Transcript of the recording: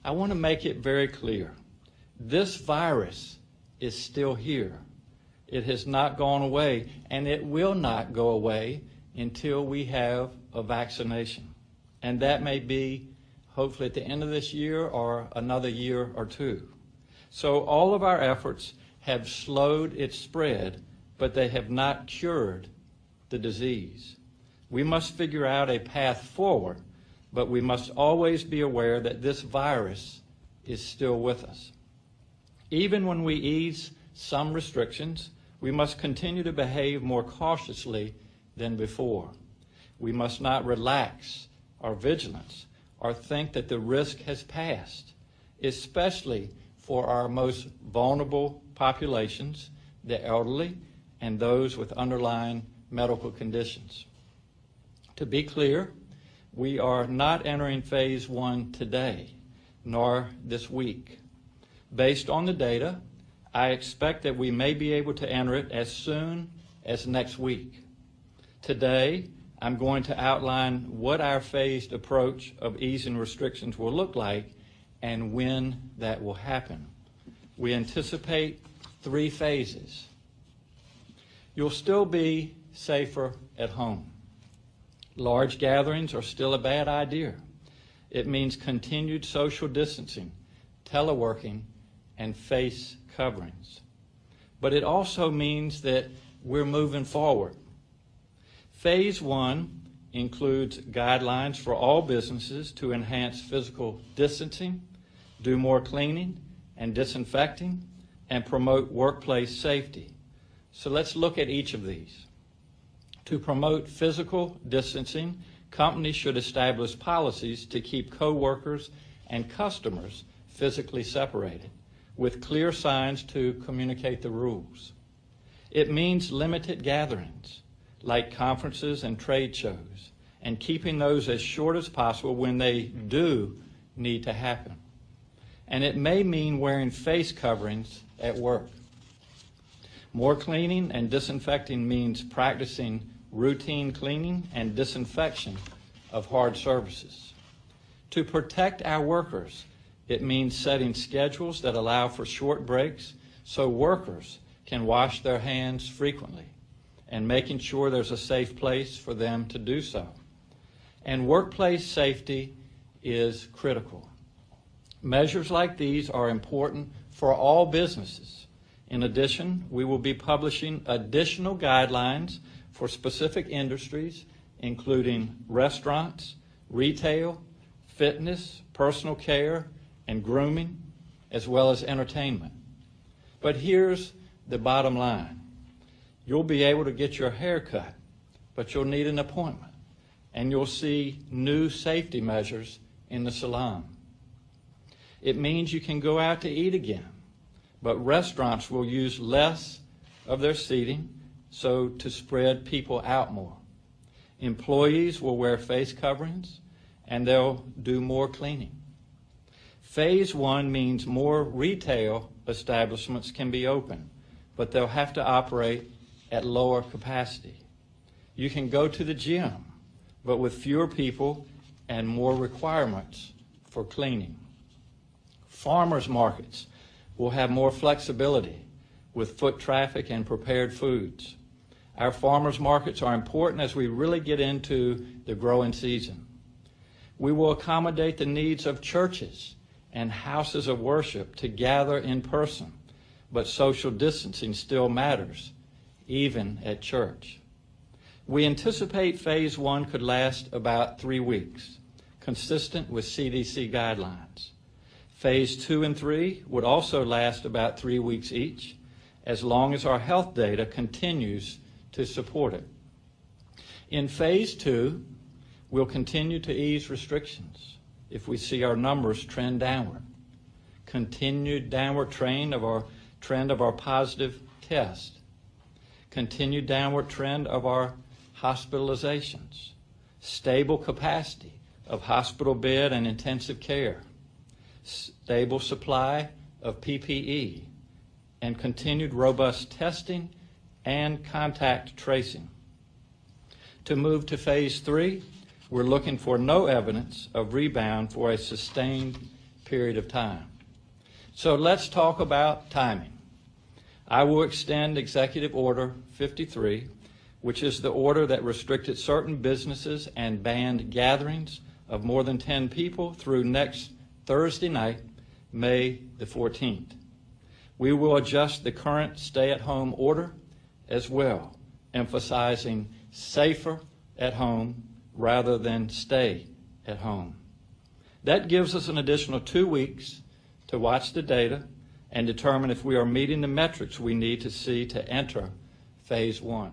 I want to make it very clear. This virus is still here. It has not gone away, and it will not go away until we have a vaccination. And that may be hopefully at the end of this year or another year or two. So all of our efforts have slowed its spread, but they have not cured the disease. We must figure out a path forward, but we must always be aware that this virus is still with us. Even when we ease some restrictions, we must continue to behave more cautiously than before. We must not relax our vigilance or think that the risk has passed, especially for our most vulnerable populations, the elderly and those with underlying medical conditions. To be clear, we are not entering phase 1 today, nor this week. Based on the data, I expect that we may be able to enter it as soon as next week. Today, I'm going to outline what our phased approach of easing restrictions will look like and when that will happen. We anticipate 3 phases. You'll still be safer at home. Large gatherings are still a bad idea. It means continued social distancing, teleworking, and face coverings. But it also means that we're moving forward. Phase 1 includes guidelines for all businesses to enhance physical distancing, do more cleaning and disinfecting, and promote workplace safety. So let's look at each of these. To promote physical distancing, companies should establish policies to keep co-workers and customers physically separated, with clear signs to communicate the rules. It means limited gatherings, like conferences and trade shows, and keeping those as short as possible when they do need to happen. And it may mean wearing face coverings at work. More cleaning and disinfecting means practicing routine cleaning and disinfection of hard surfaces. To protect our workers, it means setting schedules that allow for short breaks so workers can wash their hands frequently, and making sure there's a safe place for them to do so. And workplace safety is critical. Measures like these are important for all businesses. In addition, we will be publishing additional guidelines for specific industries, including restaurants, retail, fitness, personal care, and grooming, as well as entertainment. But here's the bottom line. You'll be able to get your hair cut, but you'll need an appointment, and you'll see new safety measures in the salon. It means you can go out to eat again, but restaurants will use less of their seating so to spread people out more. Employees will wear face coverings, and they'll do more cleaning. Phase 1 means more retail establishments can be open, but they'll have to operate at lower capacity. You can go to the gym, but with fewer people and more requirements for cleaning. Farmers markets will have more flexibility with foot traffic and prepared foods. Our farmers markets are important as we really get into the growing season. We will accommodate the needs of churches and houses of worship to gather in person, but social distancing still matters, even at church. We anticipate phase 1 could last about 3 weeks, consistent with CDC guidelines. Phase 2 and 3 would also last about 3 weeks each, as long as our health data continues to support it. In phase 2, we'll continue to ease restrictions if we see our numbers trend downward. Continued downward trend of our positive test. Continued downward trend of our hospitalizations. Stable capacity of hospital bed and intensive care. Stable supply of PPE, and continued robust testing and contact tracing. To move to phase 3, we're looking for no evidence of rebound for a sustained period period of time. So let's talk about timing. I will extend Executive Order 53, which is the order that restricted certain businesses and banned gatherings of more than 10 people through next Thursday night, May the 14th. We will adjust the current stay-at-home order as well, emphasizing safer at home rather than stay at home. That gives us an additional 2 weeks to watch the data and determine if we are meeting the metrics we need to see to enter phase 1.